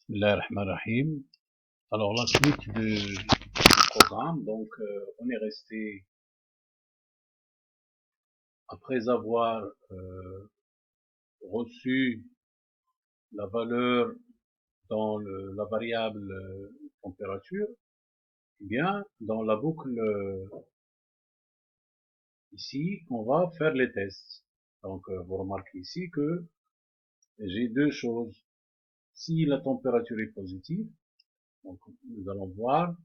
Bismillahirrahmanirrahim. Alors la suite du programme, donc on est resté, après avoir reçu la valeur dans la variable température, eh bien dans la boucle ici, on va faire les tests. Donc vous remarquez ici que j'ai deux choses. Si la température est positive, donc nous allons voir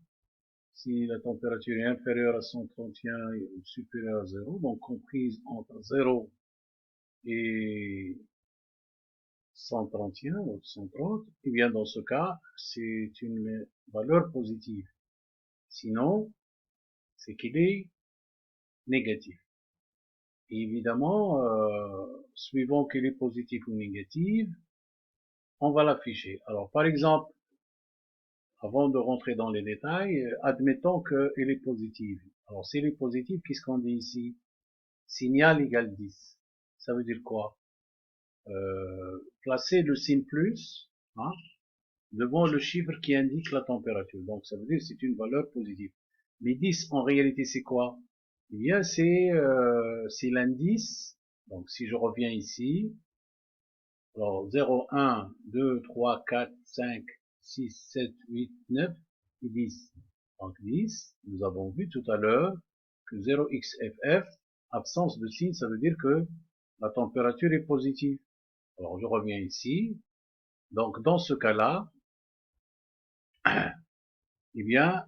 si la température est inférieure à 131 ou supérieure à 0, donc comprise entre 0 et 131 ou 130, et bien dans ce cas, c'est une valeur positive. Sinon, c'est qu'il est négatif. Et évidemment, suivant qu'il est positif ou négatif, on va l'afficher. Alors par exemple, avant de rentrer dans les détails, admettons qu'il est positif. Alors s'il est positif, qu'est-ce qu'on dit ici? Signal égale 10. Ça veut dire quoi? Placer le signe plus, hein, devant le chiffre qui indique la température. Donc ça veut dire que c'est une valeur positive. Mais 10 en réalité c'est quoi? Eh bien c'est l'indice. Donc si je reviens ici, alors 0, 1, 2, 3, 4, 5, 6, 7, 8, 9 et 10. Donc 10, nous avons vu tout à l'heure que 0xff, absence de signe, ça veut dire que la température est positive. Alors je reviens ici. Donc dans ce cas-là, eh bien,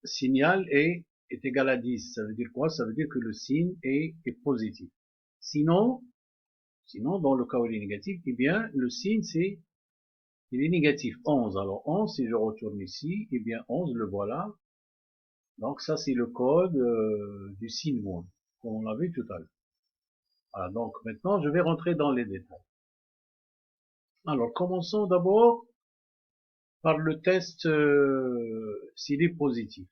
signal est égal à 10. Ça veut dire quoi? Ça veut dire que le signe est positif. Sinon, dans le cas où il est négatif, eh bien, le signe il est négatif. 11. Alors 11, si je retourne ici, eh bien 11, le voilà. Donc ça, c'est le code du signe moins, comme on l'a vu tout à l'heure. Voilà, donc maintenant, je vais rentrer dans les détails. Alors, commençons d'abord par le test s'il est positif.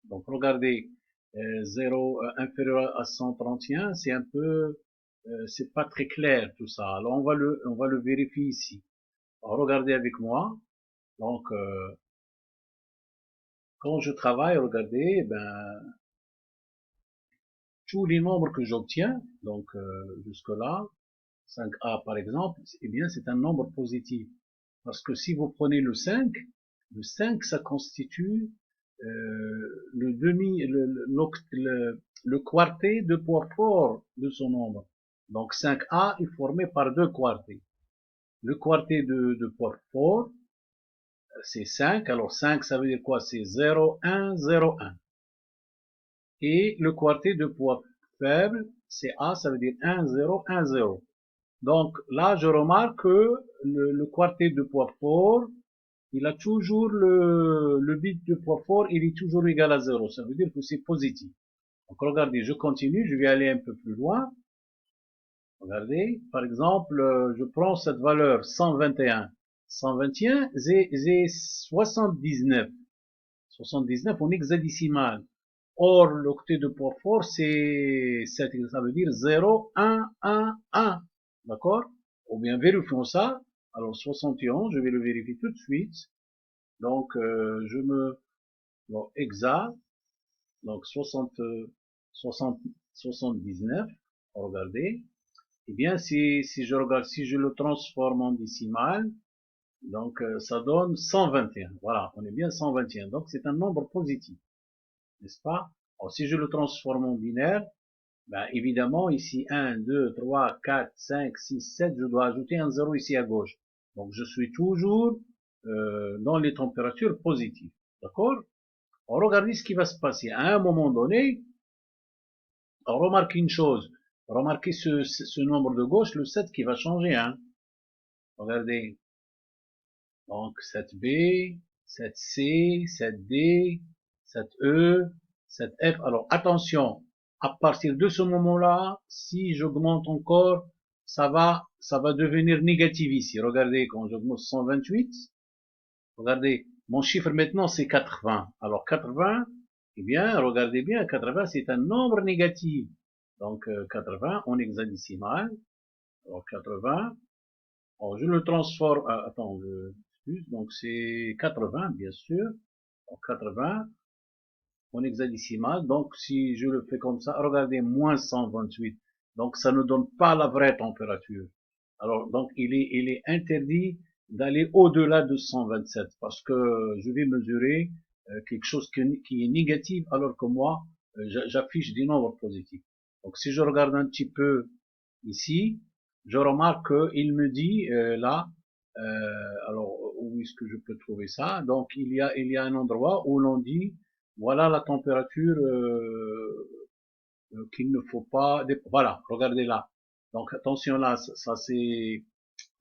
Donc regardez, 0 inférieur à 131, c'est un peu, c'est pas très clair tout ça. Alors on va le vérifier ici. Alors, regardez avec moi. Donc quand je travaille, regardez, ben tous les nombres que j'obtiens, donc jusque là, 5a par exemple, eh bien c'est un nombre positif. Parce que si vous prenez le 5 ça constitue le demi, le quarté de poids fort de son nombre. Donc 5a est formé par deux quartés. Le quarté de poids fort, c'est 5. Alors 5, ça veut dire quoi? C'est 0, 1, 0, 1. Et le quarté de poids faible, c'est a, ça veut dire 1, 0, 1, 0. Donc là, je remarque que le quartet de poids fort, il a toujours le bit de poids fort, il est toujours égal à 0. Ça veut dire que c'est positif. Donc regardez, je continue, je vais aller un peu plus loin. Regardez, par exemple, je prends cette valeur 121. 121, c'est 79. 79 en hexadécimal. Or, l'octet de poids fort, c'est, ça veut dire 0, 1, 1, 1. D'accord? Ou bien vérifions ça. Alors 71, je vais le vérifier tout de suite. Donc je me bon, exa, donc 79, regardez. Eh bien si je regarde, si je le transforme en décimal, donc ça donne 121. Voilà, on est bien 121. Donc c'est un nombre positif, n'est-ce pas? Alors si je le transforme en binaire, ben, évidemment, ici, 1, 2, 3, 4, 5, 6, 7, je dois ajouter un 0 ici à gauche. Donc, je suis toujours dans les températures positives. D'accord? Regardez ce qui va se passer. À un moment donné, remarquez une chose. Remarquez ce nombre de gauche, le 7 qui va changer. Hein. Regardez. Donc, 7B, 7C, 7D, 7E, 7F. Alors, attention. À partir de ce moment-là, si j'augmente encore, ça va devenir négatif ici. Regardez, quand j'augmente 128, regardez, mon chiffre maintenant c'est 80. Alors 80, eh bien, regardez bien, 80 c'est un nombre négatif. Donc 80 en hexadécimal. Alors 80, alors, je le transforme, attends, plus, donc c'est 80, bien sûr. Donc 80 en hexadécimal. Donc si je le fais comme ça, regardez, moins 128. Donc ça ne donne pas la vraie température. Alors donc il est interdit d'aller au-delà de 127 parce que je vais mesurer quelque chose qui est négatif alors que moi j'affiche des nombres positifs. Donc si je regarde un petit peu ici, je remarque qu'il me dit là, alors où est-ce que je peux trouver ça? Donc il y a un endroit où l'on dit voilà la température qu'il ne faut pas. Voilà, regardez là. Donc attention là, ça c'est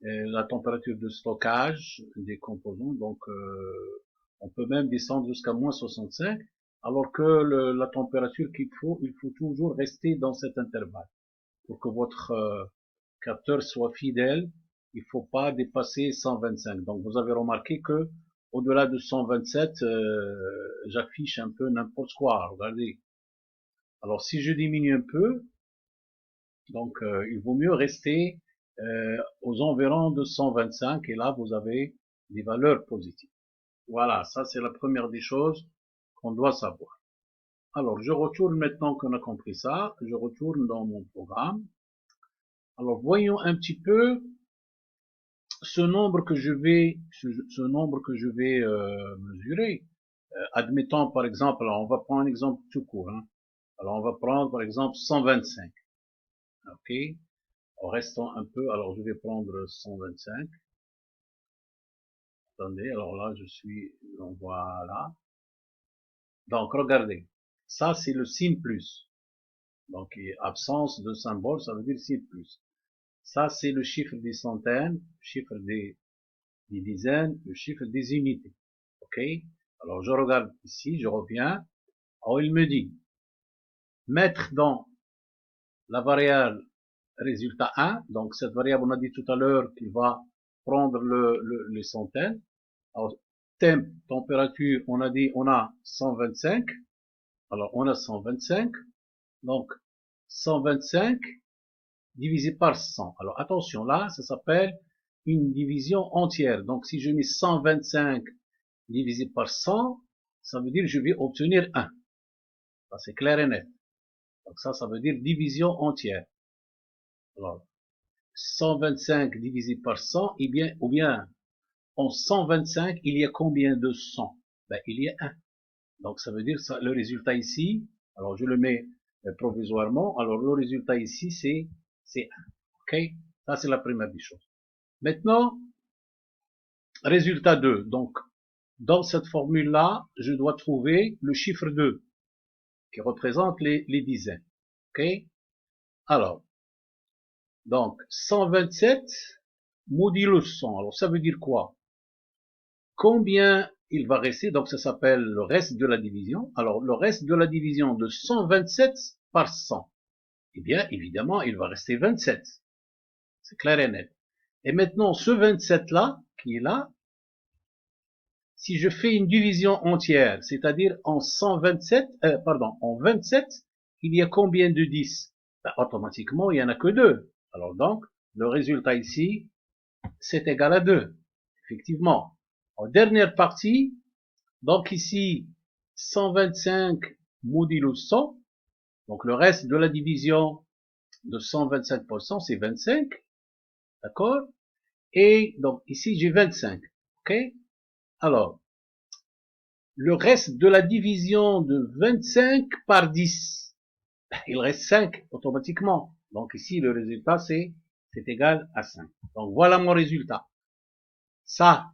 la température de stockage des composants. Donc on peut même descendre jusqu'à moins 65, alors que la température il faut toujours rester dans cet intervalle pour que votre capteur soit fidèle. Il faut pas dépasser 125. Donc vous avez remarqué que au-delà de 127, j'affiche un peu n'importe quoi. Regardez. Alors si je diminue un peu, donc il vaut mieux rester aux environs de 125 et là vous avez des valeurs positives. Voilà, ça c'est la première des choses qu'on doit savoir. Alors je retourne maintenant qu'on a compris ça, je retourne dans mon programme. Alors voyons un petit peu ce nombre que je vais mesurer. Admettons par exemple, alors on va prendre un exemple tout court. Hein. Alors on va prendre par exemple 125. Ok. En restant un peu, alors je vais prendre 125. Attendez, alors là je suis, donc voilà. Donc regardez, ça c'est le signe plus. Donc absence de symbole, ça veut dire signe plus. Ça c'est le chiffre des centaines, le chiffre des dizaines, le chiffre des unités. Ok. Alors je regarde ici, je reviens. Alors il me dit mettre dans la variable résultat 1, donc cette variable on a dit tout à l'heure qu'il va prendre les centaines. Alors temp, température, on a dit on a 125. Alors on a 125, donc 125 divisé par 100. Alors attention là, ça s'appelle une division entière. Donc si je mets 125 divisé par 100, ça veut dire que je vais obtenir 1. Ça c'est clair et net. Donc ça veut dire division entière. Alors 125 divisé par 100, eh bien, ou bien en 125, il y a combien de 100? Ben, il y a 1. Donc ça veut dire ça, le résultat ici, alors je le mets provisoirement, alors le résultat ici c'est 1. Ok? Ça c'est la première des choses. Maintenant, résultat 2. Donc dans cette formule-là, je dois trouver le chiffre 2 qui représente les dizaines. Ok? Alors, donc 127 modulo 100. Alors ça veut dire quoi? Combien il va rester? Donc ça s'appelle le reste de la division. Alors le reste de la division de 127 par 100. Eh bien évidemment il va rester 27. C'est clair et net. Et maintenant ce 27 là, qui est là, si je fais une division entière, c'est-à-dire en 127, en 27, il y a combien de 10? Ben, automatiquement, il n'y en a que 2. Alors donc, le résultat ici, c'est égal à 2. Effectivement. En dernière partie, donc ici, 125 modulo 100, donc le reste de la division de 125%, c'est 25, d'accord? Et donc ici, j'ai 25, ok? Alors, le reste de la division de 25 par 10, il reste 5 automatiquement. Donc ici, le résultat, c'est égal à 5. Donc voilà mon résultat. Ça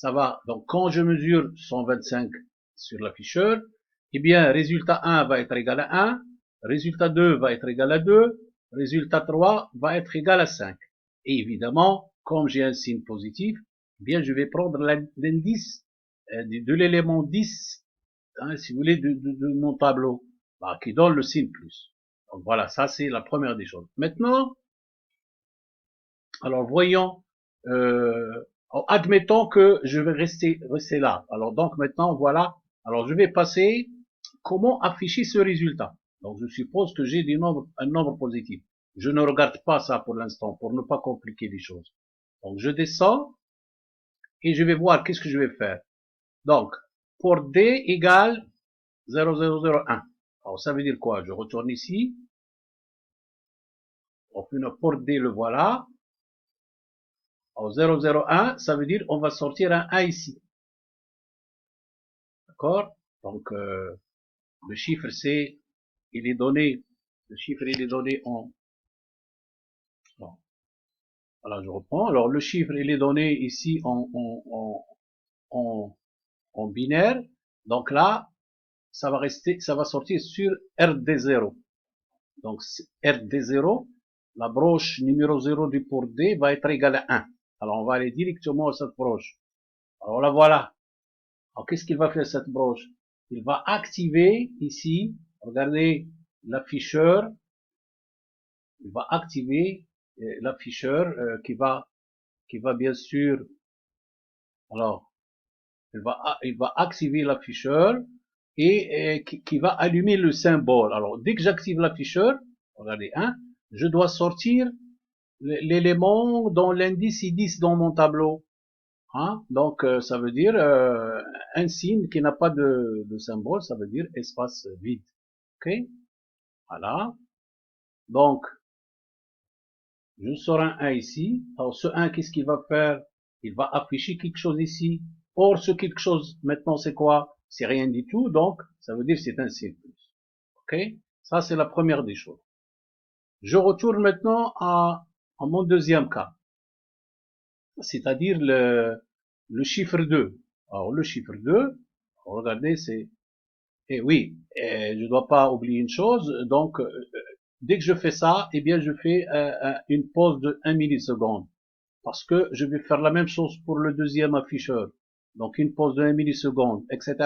va. Donc quand je mesure 125 sur l'afficheur, eh bien, résultat 1 va être égal à 1, résultat 2 va être égal à 2, résultat 3 va être égal à 5. Et évidemment, comme j'ai un signe positif, eh bien, je vais prendre l'indice de l'élément 10, hein, si vous voulez, de mon tableau, qui donne le signe plus. Donc voilà, ça c'est la première des choses. Maintenant, alors voyons, admettons que je vais rester là. Alors donc maintenant, voilà, alors je vais passer, comment afficher ce résultat? Donc je suppose que j'ai un nombre positif. Je ne regarde pas ça pour l'instant, pour ne pas compliquer les choses. Donc je descends, et je vais voir qu'est-ce que je vais faire. Donc, pour D égale 0001. Alors, ça veut dire quoi? Je retourne ici. Pour D, le voilà. Alors, 001, ça veut dire on va sortir un A ici. D'accord? Donc, le chiffre c'est, il est donné, le chiffre il est donné en, bon, voilà, je reprends. Alors, le chiffre il est donné ici en binaire. Donc là, ça va rester, ça va sortir sur RD0. Donc, RD0, la broche numéro 0 du port D va être égale à 1. Alors, on va aller directement à cette broche. Alors, la voilà. Alors, qu'est-ce qu'il va faire cette broche? Il va activer ici, regardez l'afficheur, il va activer l'afficheur qui va bien sûr, alors, il va activer l'afficheur et qui va allumer le symbole. Alors, dès que j'active l'afficheur, regardez, hein, je dois sortir l'élément dont l'indice est 10 dans mon tableau. Hein? Donc, ça veut dire un signe qui n'a pas de symbole, ça veut dire espace vide. Ok? Voilà. Donc, je sors un 1 ici. Alors, ce 1, qu'est-ce qu'il va faire? Il va afficher quelque chose ici. Or, ce quelque chose, maintenant, c'est quoi? C'est rien du tout, donc, ça veut dire c'est un signe plus. Ok? Ça, c'est la première des choses. Je retourne maintenant à mon deuxième cas. C'est-à-dire le chiffre 2. Alors, le chiffre 2, regardez, c'est, et oui, je dois pas oublier une chose, donc, dès que je fais ça, eh bien, je fais une pause de 1 milliseconde. Parce que je vais faire la même chose pour le deuxième afficheur. Donc, une pause de 1 milliseconde, etc.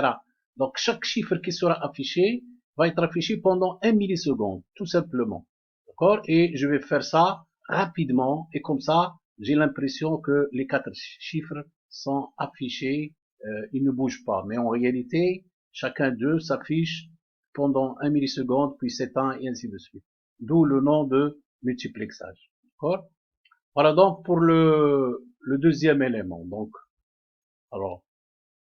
Donc, chaque chiffre qui sera affiché va être affiché pendant 1 milliseconde, tout simplement. D'accord? Et je vais faire ça rapidement, et comme ça, j'ai l'impression que les 4 chiffres sont affichés, ils ne bougent pas. Mais en réalité, chacun d'eux s'affiche pendant 1 milliseconde, puis s'éteint, et ainsi de suite. D'où le nom de multiplexage. D'accord? Voilà donc pour le deuxième élément. Donc, alors,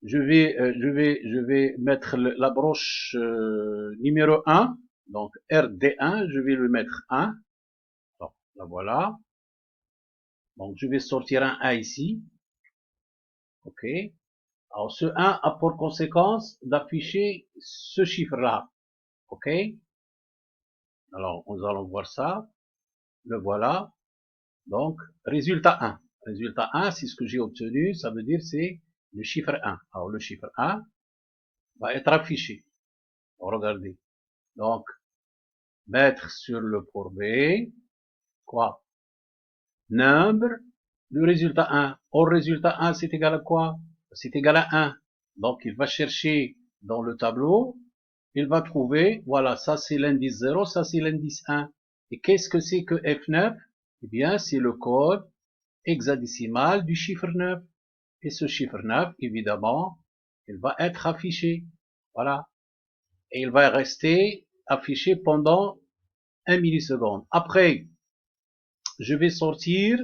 je vais mettre la broche numéro 1, donc RD1, je vais le mettre 1. Alors, la voilà. Donc, je vais sortir un A ici. OK. Alors, ce 1 a pour conséquence d'afficher ce chiffre-là. OK. Alors, nous allons voir ça. Le voilà. Donc, résultat 1. Résultat 1, c'est ce que j'ai obtenu. Ça veut dire c'est le chiffre 1. Alors, le chiffre 1 va être affiché. Regardez. Donc, mettre sur le port B, quoi? Number, le résultat 1. Or, résultat 1, c'est égal à quoi? C'est égal à 1. Donc, il va chercher dans le tableau, il va trouver, voilà, ça c'est l'indice 0, ça c'est l'indice 1. Et qu'est-ce que c'est que F9? Eh bien, c'est le code hexadécimal du chiffre 9. Et ce chiffre 9, évidemment, il va être affiché. Voilà. Et il va rester affiché pendant 1 milliseconde. Après, je vais sortir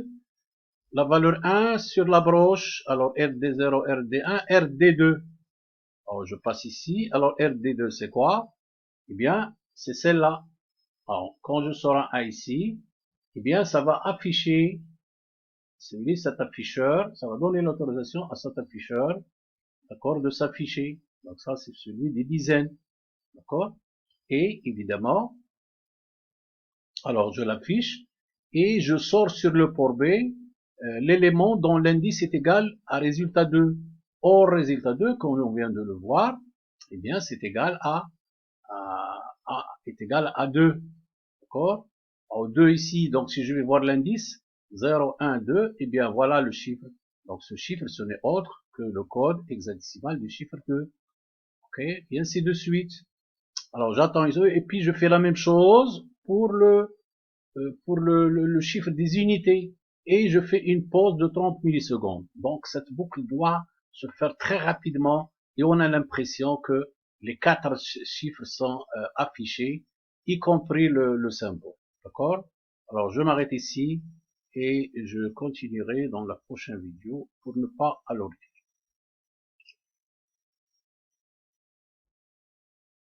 la valeur 1 sur la broche. Alors, RD0, RD1, RD2. Alors, je passe ici. Alors, RD2, c'est quoi? Eh bien, c'est celle-là. Alors, quand je sors un A ici, eh bien, ça va afficher, cet afficheur, ça va donner l'autorisation à cet afficheur, d'accord, de s'afficher. Donc, ça, c'est celui des dizaines. D'accord? Et, évidemment, alors, je l'affiche et je sors sur le port B l'élément dont l'indice est égal à résultat 2. Or, résultat 2, comme on vient de le voir, eh bien, c'est égal est égal à 2. D'accord? Alors, 2 ici, donc si je vais voir l'indice, 0, 1, 2, eh bien, voilà le chiffre. Donc, ce chiffre, ce n'est autre que le code hexadécimal du chiffre 2. OK? Et ainsi de suite. Alors, j'attends ici, et puis je fais la même chose pour le chiffre des unités. Et je fais une pause de 30 millisecondes. Donc, cette boucle doit se faire très rapidement et on a l'impression que les 4 chiffres sont affichés, y compris le symbole. D'accord? Alors, je m'arrête ici et je continuerai dans la prochaine vidéo pour ne pas alourdir.